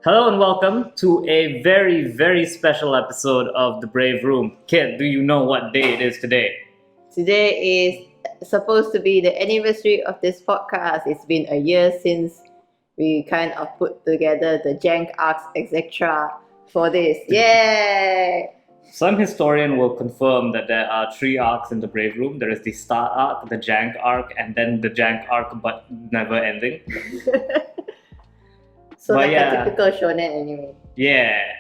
Hello and welcome to a very, very special episode of The Brave Room. Kit, do you know what day it is today? Today is supposed to be the anniversary of this podcast. It's been a year since we kind of put together the jank arcs, etc. for this. Yay! Some historian will confirm that there are three arcs in The Brave Room. There is the start arc, the jank arc, and then the jank arc but never ending. So But like yeah. a typical shonen anime. Yeah.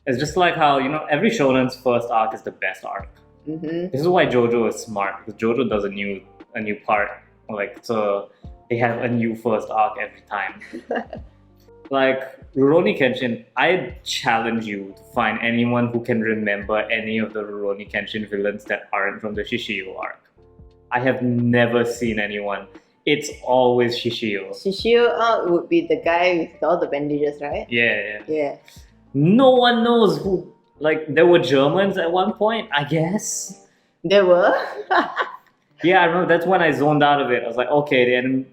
It's just like how, every shonen's first arc is the best arc. Mm-hmm. This is why JoJo is smart, because JoJo does a new part. So they have a new first arc every time. Like Rurouni Kenshin, I challenge you to find anyone who can remember any of the Rurouni Kenshin villains that aren't from the Shishio arc. I have never seen anyone. It's always Shishio. Shishio out would be the guy with all the bandages, right? Yeah. Yeah. No one knows who. Like, there were Germans at one point, I guess. There were. Yeah, I remember that's when I zoned out of it. I was like, okay,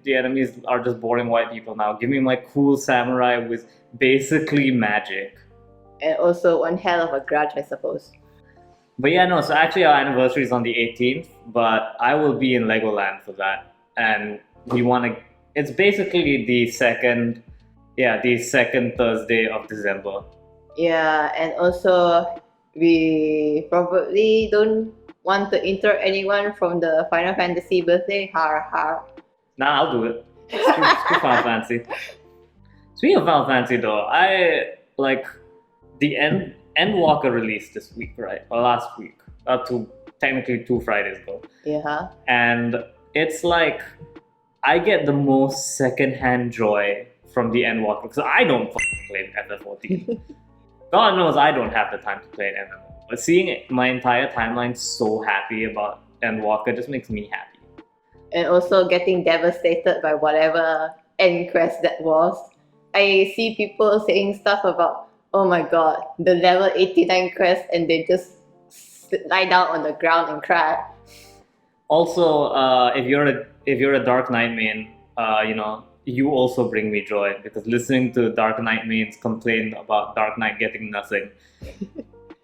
the enemies are just boring white people now. Give me my cool samurai with basically magic. And also one hell of a grudge, I suppose. But yeah, no, so actually our anniversary is on the 18th, but I will be in Legoland for that. And it's basically the second Thursday of December. Yeah, and also we probably don't want to enter anyone from the Final Fantasy birthday. Har har. Nah, I'll do it. Screw Final Fantasy. Speaking of Final Fantasy though, I like the Endwalker released this week, right? Or last week. Technically 2 Fridays ago. Yeah. And it's like I get the most secondhand joy from the Endwalker because I don't fucking play FF14. God knows I don't have the time to play an MMO. But seeing my entire timeline so happy about Endwalker just makes me happy. And also getting devastated by whatever end quest that was. I see people saying stuff about, oh my god, the level 89 quest, and they just lie down on the ground and cry. Also, if you're a Dark Knight main, you also bring me joy because listening to Dark Knight mains complain about Dark Knight getting nothing.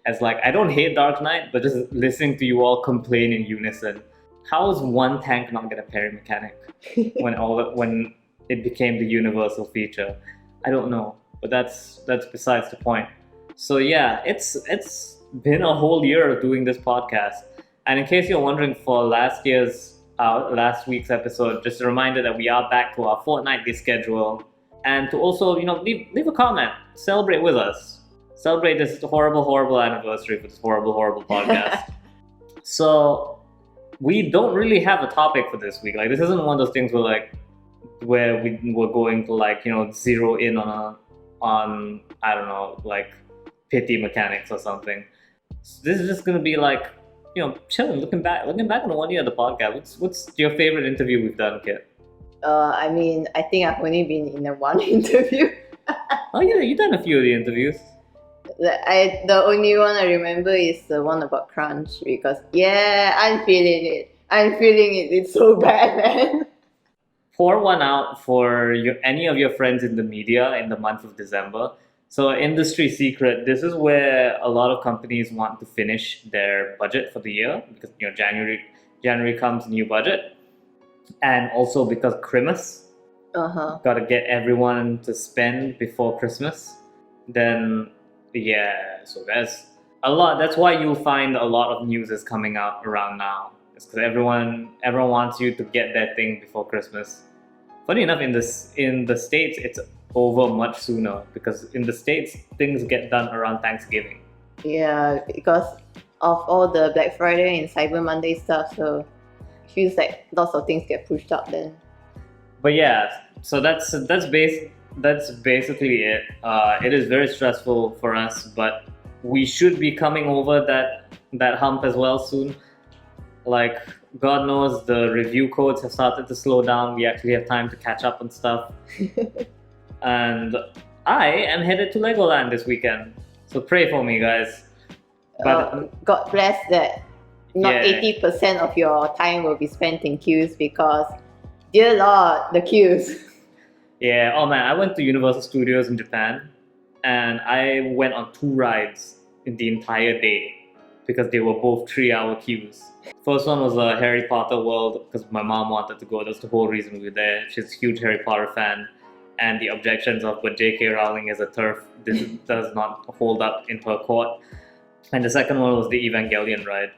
It's like I don't hate Dark Knight, but just listening to you all complain in unison. How is one tank not get a parry mechanic when it became the universal feature? I don't know, but that's besides the point. So yeah, it's been a whole year of doing this podcast. And in case you're wondering, for last week's episode, just a reminder that we are back to our fortnightly schedule, and to also, leave a comment, celebrate with us, celebrate this horrible anniversary for this horrible podcast. So we don't really have a topic for this week. Like, this isn't one of those things where we're going to zero in on I don't know, like pity mechanics or something. So this is just gonna be like, chilling, looking back on the 1 year of the podcast. What's your favorite interview we've done, Kit? I think I've only been in one interview. Oh yeah, you've done a few of the interviews. The only one I remember is the one about Crunch, because I'm feeling it. It's so bad, man. Pour one out for any of your friends in the media in the month of December. So, industry secret, this is where a lot of companies want to finish their budget for the year because January comes new budget, and also because Christmas, got to get everyone to spend before Christmas. Then so there's a lot. That's why you'll find a lot of news is coming out around now. It's because everyone wants you to get their thing before Christmas. Funny enough, in the States, it's over much sooner because in the States things get done around Thanksgiving. Yeah, because of all the Black Friday and Cyber Monday stuff, so it feels like lots of things get pushed up then. But yeah, so that's basically it. It is very stressful for us, but we should be coming over that hump as well soon. Like, God knows the review codes have started to slow down. We actually have time to catch up on stuff. And I am headed to Legoland this weekend. So pray for me, guys. But God bless that not 80% of your time will be spent in queues, because, dear Lord, the queues. Yeah, oh man, I went to Universal Studios in Japan. and I went on 2 rides in the entire day because they were both 3-hour queues. First one was a Harry Potter world because my mom wanted to go. That's the whole reason we were there. She's a huge Harry Potter fan, and the objections of but J.K. Rowling is a turf this does not hold up in her court. And the second one was the Evangelion ride.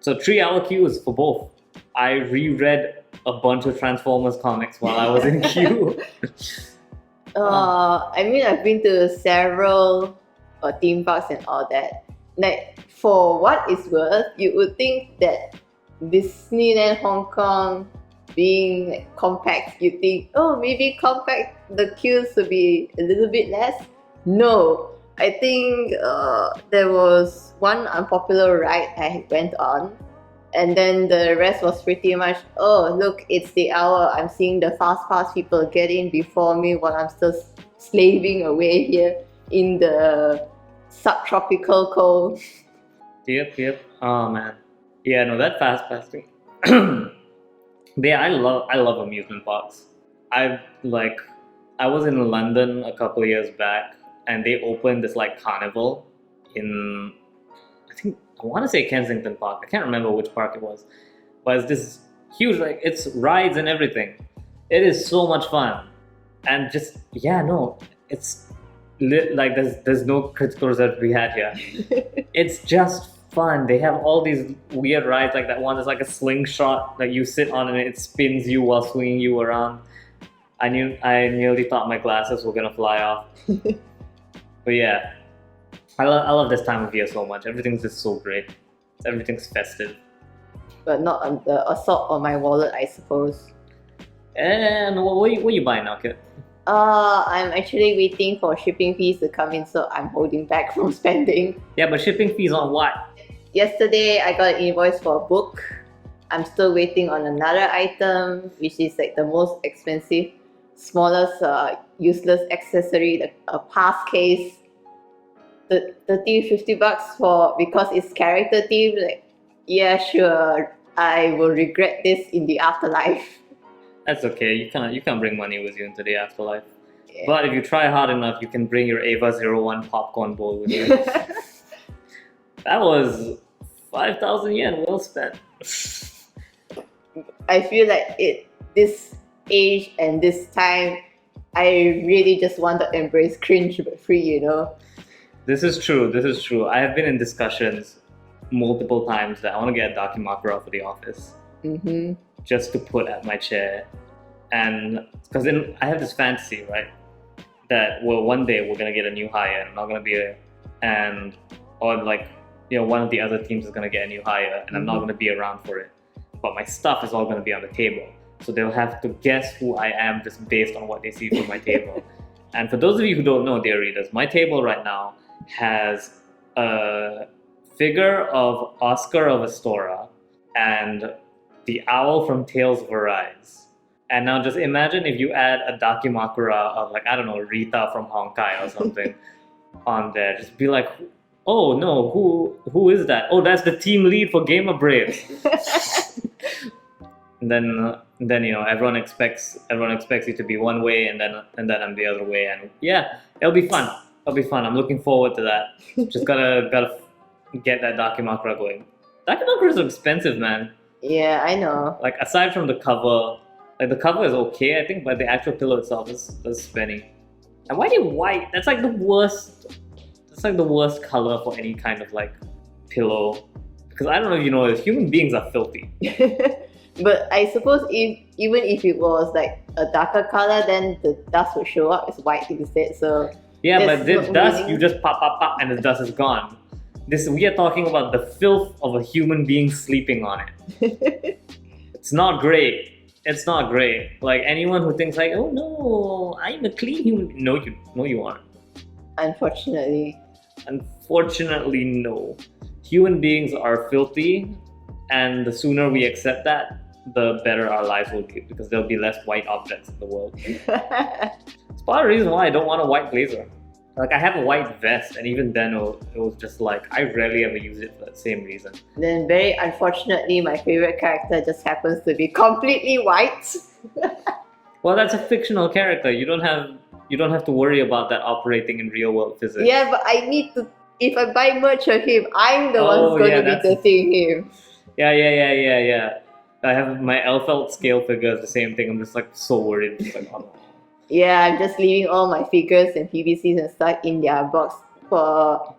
So 3-hour queues for both. I reread a bunch of Transformers comics while I was in queue. I mean, I've been to several theme parks and all that. Like, for what it's worth, you would think that Disneyland Hong Kong being like, compact, you think, oh, maybe compact, the queues will be a little bit less. No, I think there was one unpopular ride I went on, and then the rest was pretty much, oh, look, it's the hour. I'm seeing the fast pass people get in before me while I'm still slaving away here in the subtropical cold. Yep. Oh man. Yeah, no, that fast pass thing. Yeah, I love amusement parks. I was in London a couple of years back, and they opened this like carnival in, I want to say Kensington Park. I can't remember which park it was, but it's this huge, like, it's rides and everything. It is so much fun, and just it's like there's no critical result we had here. It's just fun. They have all these weird rides, like that one that's like a slingshot that you sit on and it spins you while swinging you around. I nearly thought my glasses were gonna fly off. But yeah, I love this time of year so much. Everything's just so great. Everything's festive. But not on the assault on my wallet, I suppose. And what you buying now, Kit? I'm actually waiting for shipping fees to come in, so I'm holding back from spending. Yeah, but shipping fees on what? Yesterday, I got an invoice for a book. I'm still waiting on another item, which is like the most expensive, smallest, useless accessory, a pass case. The $30-50 for because it's character themed. Like, yeah, sure, I will regret this in the afterlife. That's okay. You can't bring money with you into the afterlife. Yeah. But if you try hard enough, you can bring your Ava 01 popcorn bowl with you. That was 5,000 yen well spent. I feel like this age and this time, I really just want to embrace cringe but free, you know. This is true. I have been in discussions multiple times that I want to get a Dakimakura for the office. Mm-hmm. Just to put at my chair, and because then I have this fantasy, right, that one day we're gonna get a new hire, and I'm not gonna be one of the other teams is gonna get a new hire, and I'm not gonna be around for it, but my stuff is all gonna be on the table, so they'll have to guess who I am just based on what they see from my table. And for those of you who don't know, dear readers, my table right now has a figure of Oscar of Astora and the owl from Tales of Arise. And now just imagine if you add a Dakimakura of, like, I don't know, Rita from Honkai or something on there. Just be like, oh no, who is that? Oh, that's the team lead for GamerBraves. and then everyone expects you to be one way, and then I'm the other way, and yeah, it'll be fun. I'm looking forward to that. Just gotta get that Dakimakura going. Dakimakuras are expensive, man. Yeah, I know. Like, aside from the cover, like, the cover is okay, I think, but the actual pillow itself is spinning. And why are they white? That's like the worst. That's like the worst color for any kind of like pillow. Because I don't know if you know this, human beings are filthy. But I suppose even if it was like a darker color, then the dust would show up as white instead. So yeah, but this dust, you just pop, and the dust is gone. We are talking about the filth of a human being sleeping on it. It's not great. Like, anyone who thinks like, oh no, I'm a clean human. No, you aren't. Unfortunately, no. Human beings are filthy, and the sooner we accept that, the better our lives will be, because there'll be less white objects in the world. It's part of the reason why I don't want a white blazer. Like, I have a white vest, and even then it was just like, I rarely ever use it for that same reason. Then very unfortunately, my favorite character just happens to be completely white. Well, that's a fictional character. You don't have You don't have to worry about that operating in real world physics. Yeah, but I need to. If I buy merch of him, I'm the one Oh, who's going yeah, to be that's- dirtying him. Yeah. I have my Elfelt scale figures, the same thing. I'm just like so worried. Just like, oh no. Yeah, I'm just leaving all my figures and PVCs and stuff in their box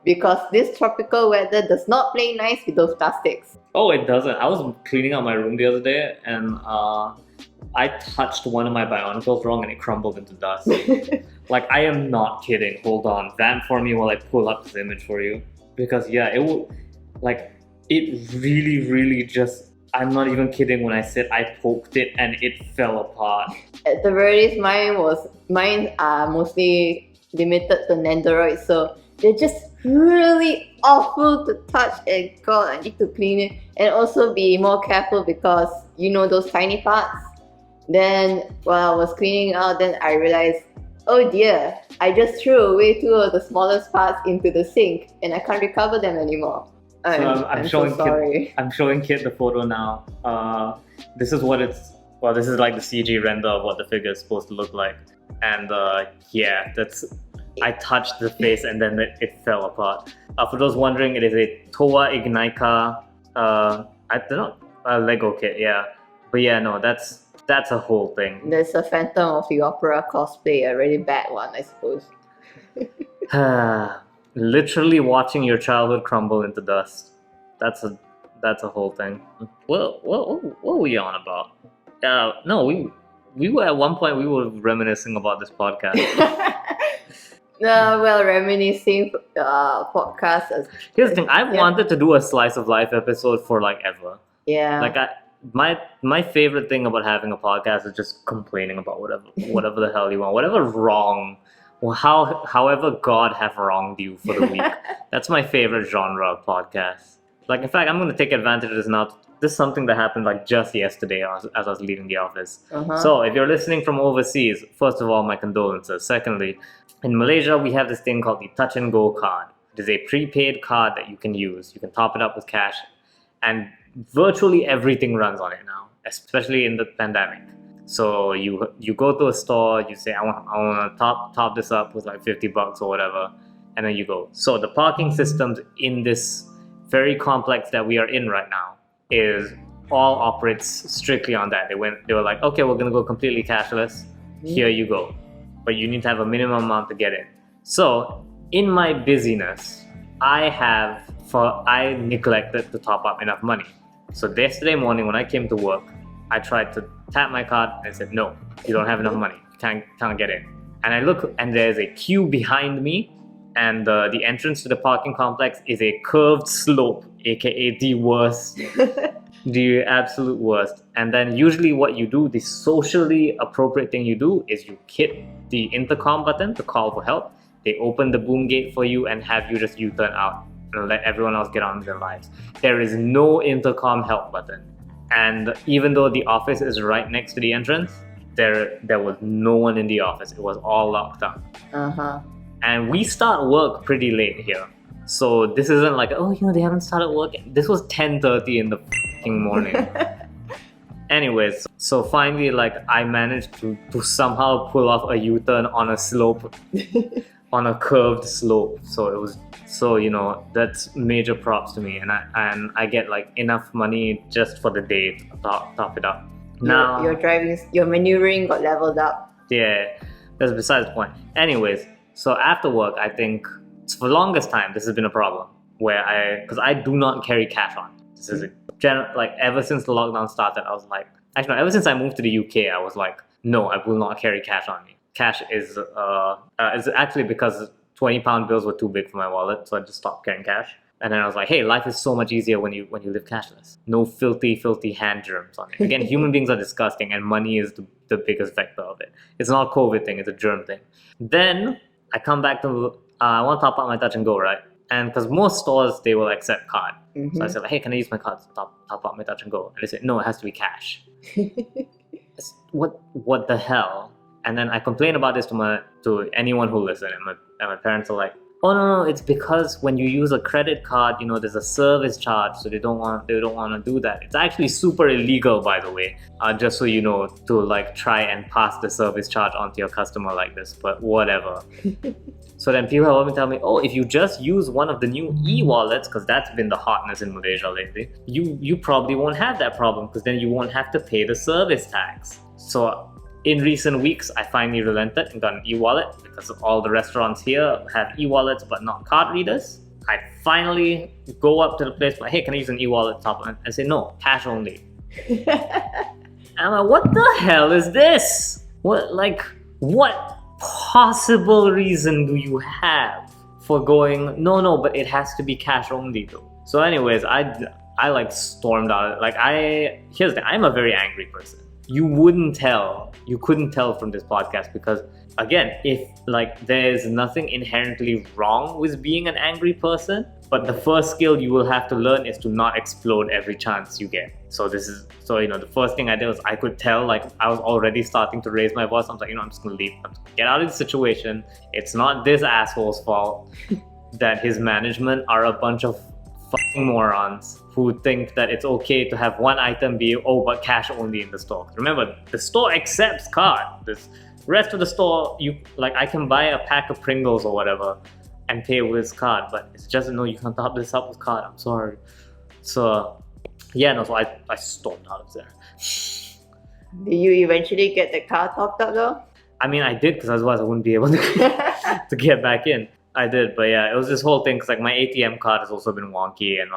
because this tropical weather does not play nice with those plastics. Oh, it doesn't. I was cleaning out my room the other day and I touched one of my Bionicles wrong and it crumbled into dust. Like, I am not kidding. Hold on. Vamp for me while I pull up this image for you. Because, yeah, it will, like, it really, really just, I'm not even kidding when I said I poked it and it fell apart. At the very least, mine are mostly limited to Nendoroids, so they're just really awful to touch, and God, I need to clean it and also be more careful because you know those tiny parts. Then while I was cleaning out, then I realized, oh dear, I just threw away two of the smallest parts into the sink and I can't recover them anymore. I'm so sorry. I'm showing Kit the photo now. This is what it's. Well, this is like the CG render of what the figure is supposed to look like, and yeah, that's. I touched the face and then it fell apart. For those wondering, it is a Toa Ignaika. I don't know, Lego kit. Yeah, but yeah, no, that's a whole thing. There's a Phantom of the Opera cosplay, a really bad one, I suppose. Literally watching your childhood crumble into dust. That's a whole thing. What were we on about? No, we were at one point we were reminiscing about this podcast. No, well, reminiscing podcast. Here's the thing: I've wanted to do a slice of life episode for like ever. Yeah. Like my favorite thing about having a podcast is just complaining about whatever the hell you want, whatever wrong, or however God have wronged you for the week. That's my favorite genre of podcast. Like, in fact, I'm going to take advantage of this now. This is something that happened like just yesterday as I was leaving the office. So if you're listening from overseas, first of all, my condolences. Secondly, in Malaysia, we have this thing called the Touch and Go card. It is a prepaid card that you can use. You can top it up with cash, and virtually everything runs on it now, especially in the pandemic. So you go to a store, you say, I want to top this up with like $50 or whatever, and then you go. So the parking systems in this very complex that we are in right now is all operates strictly on that. They were like, okay, we're gonna go completely cashless. Here you go, but you need to have a minimum amount to get in. So in my busyness, I neglected to top up enough money. So yesterday morning when I came to work, I tried to tap my card and it said, no, you don't have enough money. You can't get in. And I look and there's a queue behind me, and the entrance to the parking complex is a curved slope, aka the worst, the absolute worst. And then usually what you do, the socially appropriate thing you do is you hit the intercom button to call for help. They open the boom gate for you and have you just U-turn out and let everyone else get on with their lives. There is no intercom help button. And even though the office is right next to the entrance, there was no one in the office. It was all locked up. And we start work pretty late here. So this isn't like, oh, they haven't started work. This was 10:30 in the fucking morning. Anyways, so finally, like, I managed to somehow pull off a U-turn on a slope, on a curved slope. So it was, that's major props to me. And I get like enough money just for the day to top it up. Now your maneuvering got leveled up. Yeah, that's besides the point. Anyways, so after work, I think for the longest time this has been a problem because I do not carry cash on. This is like ever since the lockdown started, I was like, actually no, ever since I moved to the UK, I was like, no, I will not carry cash on me. Cash is actually because £20 bills were too big for my wallet, so I just stopped carrying cash. And then I was like, hey, life is so much easier when you live cashless. No filthy hand germs on it. Again, human beings are disgusting, and money is the biggest vector of it. It's not a COVID thing, it's a germ thing. Then I come back to, I want to top up my Touch and Go, right? And because most stores, they will accept card. So I said, like, hey, can I use my card to top up my Touch and Go? And they said, no, it has to be cash. What the hell? And then I complain about this to anyone who listens, and my parents are like, Oh no, it's because when you use a credit card, there's a service charge, so they don't want to do that. It's actually super illegal, by the way. Just so you know, to like try and pass the service charge onto your customer like this, but whatever. So then people have tell me, oh, if you just use one of the new e-wallets, because that's been the hotness in Malaysia lately, you probably won't have that problem because then you won't have to pay the service tax. So in recent weeks, I finally relented and got an e-wallet because all the restaurants here have e-wallets but not card readers. I finally go up to the place like, hey, can I use an e-wallet top? And say, no, cash only. And I'm like, what the hell is this? What possible reason do you have for going, no, but it has to be cash only though? So anyways, I like stormed out. Here's the thing, I'm a very angry person. You couldn't tell from this podcast because, again, if like there's nothing inherently wrong with being an angry person, but the first skill you will have to learn is to not explode every chance you get. So the first thing I did was I could tell like I was already starting to raise my voice. I'm like, I'm just gonna leave. I'm just gonna get out of the situation. It's not this asshole's fault that his management are a bunch of fucking morons who think that it's okay to have one item be but cash only in the store. Remember, the store accepts card. This rest of the store, I can buy a pack of Pringles or whatever and pay with card, but it's just no, you can't top this up with card. I'm sorry. So so I stormed out of there. Did you eventually get the car topped up though? I mean, I did because otherwise I wouldn't be able to get back in. I did, but yeah, it was this whole thing because like my ATM card has also been wonky and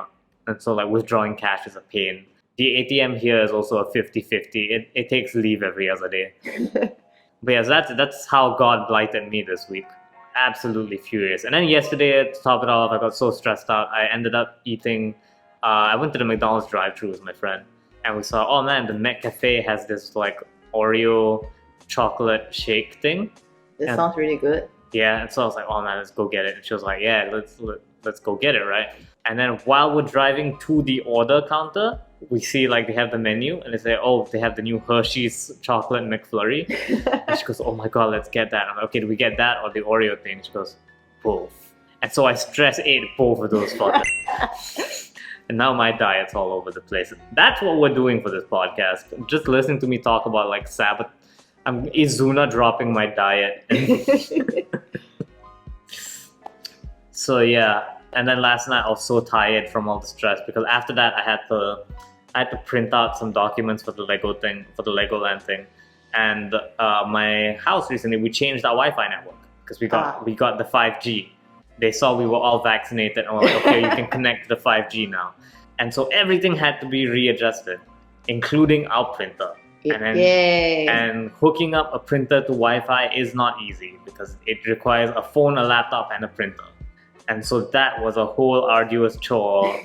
so like withdrawing cash is a pain. The ATM here is also a 50-50. It takes leave every other day. But yeah, so that's how God blighted me this week. Absolutely furious. And then yesterday, to top it off, I got so stressed out. I ended up eating. I went to the McDonald's drive-thru with my friend, and we saw, oh man, the McCafe has this like Oreo chocolate shake thing. This sounds really good. Yeah, and so I was like, oh man, let's go get it. And she was like, yeah, let's go get it, right? And then while we're driving to the order counter, we see like they have the menu and they say, oh, they have the new Hershey's chocolate McFlurry. And she goes, oh my god, let's get that. I'm like, okay, do we get that or the Oreo thing? She goes, both. And so I stress ate both of those fuckers. And now my diet's all over the place. That's what we're doing for this podcast. Just listening to me talk about like Sabbath. I'm Izuna dropping my diet. So yeah, and then last night I was so tired from all the stress because after that I had to print out some documents for the Legoland thing, and my house recently we changed our Wi-Fi network because we got the 5G. They saw we were all vaccinated and were like, okay, you can connect to the 5G now, and so everything had to be readjusted, including our printer. And hooking up a printer to Wi-Fi is not easy because it requires a phone, a laptop, and a printer. And so that was a whole arduous chore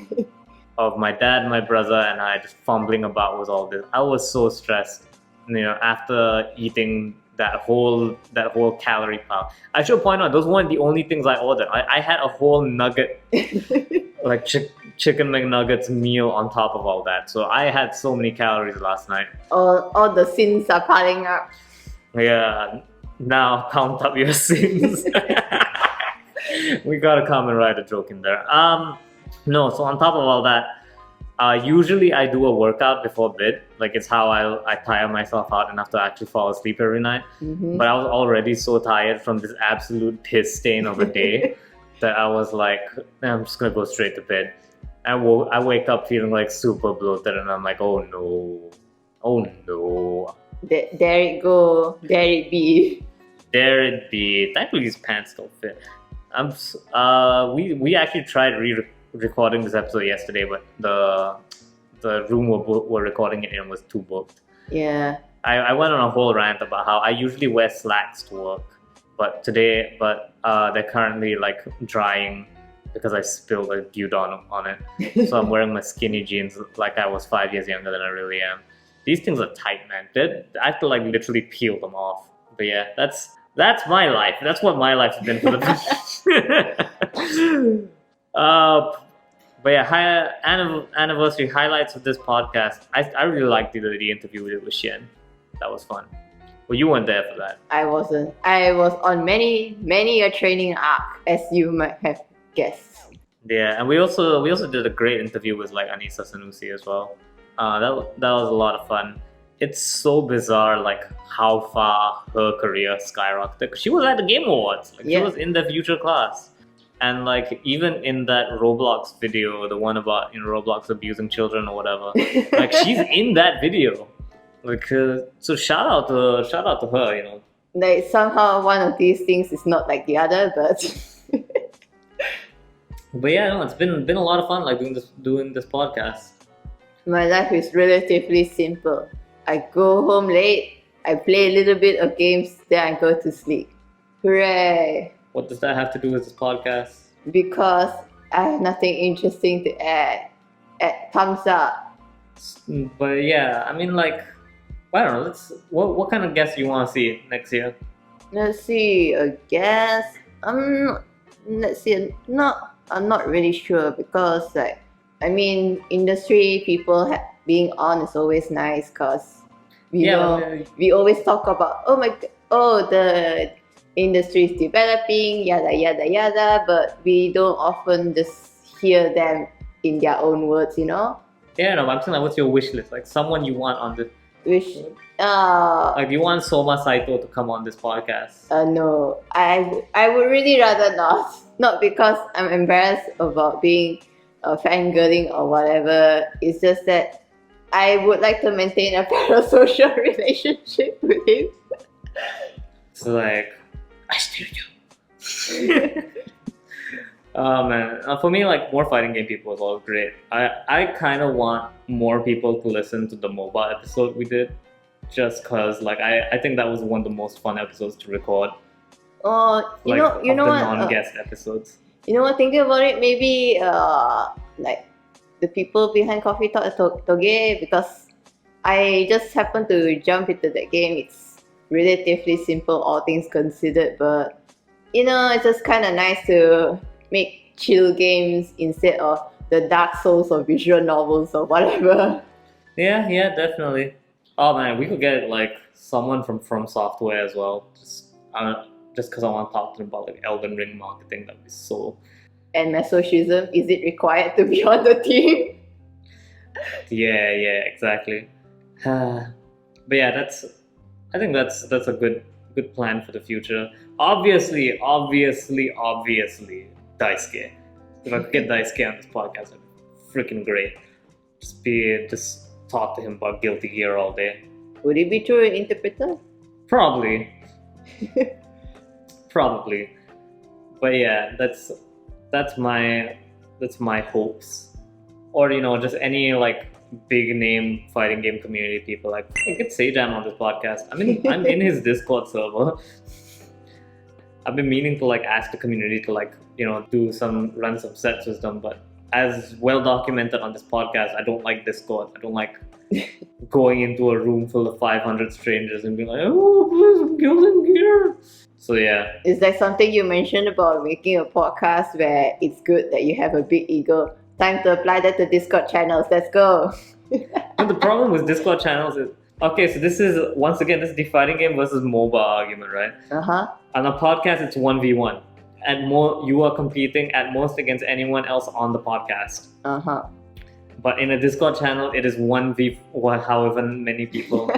of my dad, my brother, and I just fumbling about with all this. I was so stressed, after eating that whole calorie pile. I should point out, those weren't the only things I ordered. I had a whole nugget, like chicken McNuggets meal on top of all that. So I had so many calories last night. All the sins are piling up. Yeah, now count up your sins. We gotta come and write a joke in there. No, so on top of all that, usually I do a workout before bed. Like it's how I tire myself out enough to actually fall asleep every night. Mm-hmm. But I was already so tired from this absolute piss stain of a day that I was like, I'm just gonna go straight to bed. I wake up feeling like super bloated and I'm like, oh no. There it go. There it be. There it be. Thankfully these pants don't fit. We actually tried recording this episode yesterday, but the room we're recording it in was too booked. Yeah. I went on a whole rant about how I usually wear slacks to work, but they're currently like drying because I spilled a gyudon on it. So I'm wearing my skinny jeans like I was 5 years younger than I really am. These things are tight, man. I have to like literally peel them off. But yeah, that's my life. That's what my life's been for the but yeah, anniversary highlights of this podcast. I really liked the interview with Shen. That was fun. Well, you weren't there for that. I wasn't. I was on many a training arc, as you might have guessed. Yeah, and we also did a great interview with like Anissa Sanusi as well. That was a lot of fun. It's so bizarre, like how far her career skyrocketed. 'Cause she was at the Game Awards. Like, Yeah. She was in the future class, and like even in that Roblox video, the one about Roblox abusing children or whatever, like she's in that video. Like so, shout out to her. Like somehow one of these things is not like the other, but But yeah, no, it's been a lot of fun, like doing this podcast. my life is relatively simple. I go home late, I play a little bit of games, then I go to sleep. Hooray! What does that have to do with this podcast? Because I have nothing interesting to add. Thumbs up. But yeah, I mean, like, I don't know. What kind of guests you want to see next year? Let's see, I guess. Let's see. I'm not really sure because, like, I mean, industry people being on is always nice because we always talk about the industry is developing, yada yada yada, but we don't often just hear them in their own words, Yeah, no, I'm saying, like, what's your wish list? Like, someone you want on this. Which Like, you want Soma Saito to come on this podcast? no, I would really rather not because I'm embarrassed about being fangirling or whatever. It's just that I would like to maintain a parasocial relationship with him. It's like, I still do. Oh man, for me, like, more fighting game people is all great. I kind of want more people to listen to the mobile episode we did, just cause like I think that was one of the most fun episodes to record. You know the what? non-guest episodes. You know what? Thinking about it, maybe like the people behind Coffee Talk Toge, because I just happened to jump into that game. It's relatively simple, all things considered, but it's just kind of nice to make chill games instead of the Dark Souls or visual novels or whatever. Yeah, definitely. Oh man, we could get like someone from Software as well. Just because I want to talk to them about like Elden Ring marketing. That'd be so. And masochism, is it required to be on the team? Yeah, exactly. But yeah, I think that's a good plan for the future. Obviously, Daisuke. If I could get Daisuke on this podcast, that'd be freaking great. Just talk to him about Guilty Gear all day. Would it be through an interpreter? Probably. But yeah, that's my hopes. Or just any like big name fighting game community people. Like, I get Sejam on this podcast. I'm in his Discord server. I've been meaning to like ask the community to like run some sets with them, but as well documented on this podcast, I don't like Discord. I don't like going into a room full of 500 strangers and being like, oh, please, I'm Guilty Gear. So yeah. Is there something you mentioned about making a podcast where it's good that you have a big ego? Time to apply that to Discord channels. Let's go. And the problem with Discord channels is, okay, so this is, once again, this is the fighting game versus MOBA argument, right? Uh-huh. On a podcast, it's 1v1. You are competing at most against anyone else on the podcast. Uh-huh. But in a Discord channel, it is 1v1, however many people.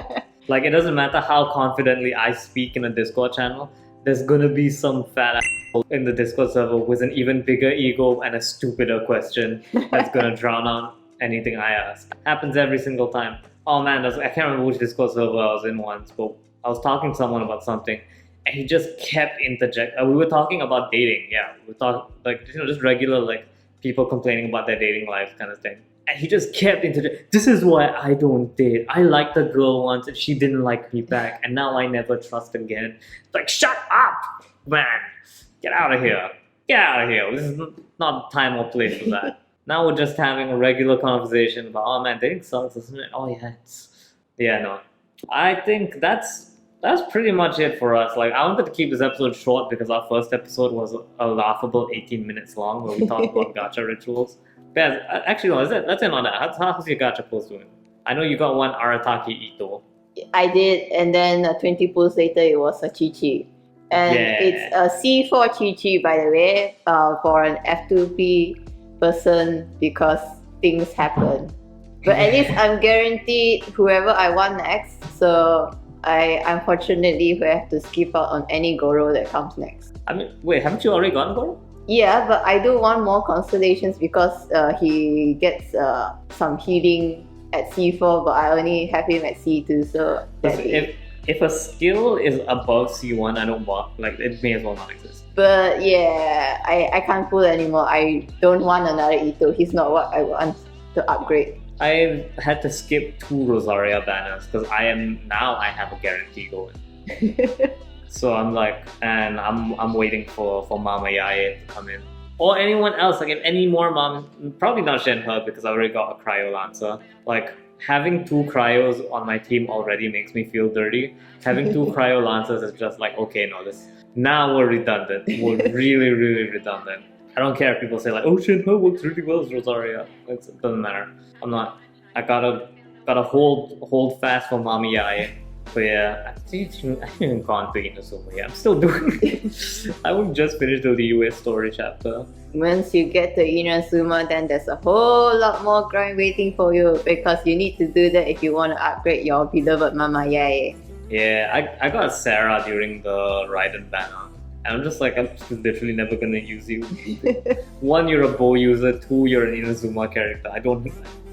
Like, it doesn't matter how confidently I speak in a Discord channel, there's gonna be some fat asshole in the Discord server with an even bigger ego and a stupider question that's gonna drown out anything I ask. Happens every single time. Oh man, I can't remember which Discord server I was in once, but I was talking to someone about something, and he just kept interjecting. We were talking about dating, yeah. We were talking, like, just regular, like, people complaining about their dating life kind of thing. And he just kept interjecting. This is why I don't date. I liked a girl once and she didn't like me back, and now I never trust again. It's like, shut up, man. Get out of here. Get out of here. This is not the time or place for that. Now we're just having a regular conversation about, oh man, dating sucks, isn't it? Oh yeah, no. I think that's pretty much it for us. Like, I wanted to keep this episode short because our first episode was a laughable 18 minutes long where we talked about gacha rituals. But yeah, actually, no, let's end on that. How's your gacha post doing? I know you got one Arataki Ito. I did, and then 20 pulls later, it was a Chi-Chi. And Yeah. it's a C4 Chi-Chi, by the way, for an F2P person because things happen. But at least I'm guaranteed whoever I want next, so I unfortunately will have to skip out on any Goro that comes next. I mean, wait, haven't you already gotten Goro? Yeah, but I do want more constellations because he gets some healing at C4, but I only have him at C2, so that's it. If a skill is above C1, I don't want, like, it may as well not exist. But yeah, I can't pull anymore. I don't want another Ito. He's not what I want to upgrade. I've had to skip 2 Rosaria banners because I have a guarantee going. So I'm like, and I'm waiting for Mama Yae to come in. Or anyone else, like if any more probably not Shenhe because I already got a Cryo Lancer. Like having 2 Cryos on my team already makes me feel dirty. Having 2 Cryo Lancers is just like, okay, no, now we're redundant. We're really, really redundant. I don't care if people say like, oh, Shenhe works really well as Rosaria. It doesn't matter. I'm not. I gotta hold fast for Mama Yae. But yeah, I haven't even gone to Inazuma yet. I'm still doing it. I would just finish the Liyue story chapter. Once you get to Inazuma, then there's a whole lot more grind waiting for you because you need to do that if you want to upgrade your beloved Mama Yae. Yeah, I got Sarah during the Raiden banner. And I'm just like, I'm just literally never gonna use you. 1, you're a bow user. 2, you're an Inazuma character. I don't,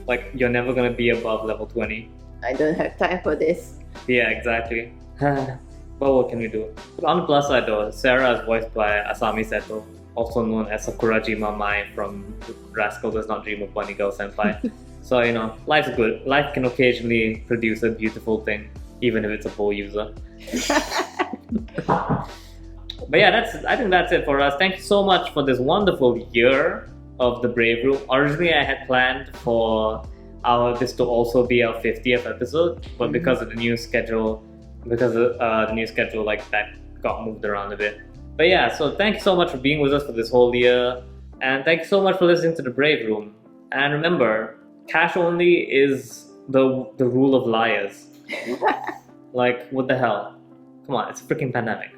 like, you're never gonna be above level 20. I don't have time for this. Yeah, exactly. But what can we do? On the plus side though, Sarah is voiced by Asami Seto, also known as Sakurajima Mai from Rascal Does Not Dream of Bunny Girl Senpai. So, you know, life's good. Life can occasionally produce a beautiful thing, even if it's a bow user. But yeah, I think that's it for us. Thank you so much for this wonderful year of the Brave Room. Originally, I had planned for this to also be our 50th episode, but because of the new schedule, like that got moved around a bit. But yeah, so thank you so much for being with us for this whole year, and thank you so much for listening to the Brave Room. And remember, cash only is the rule of liars. Like, what the hell? Come on, it's a freaking pandemic.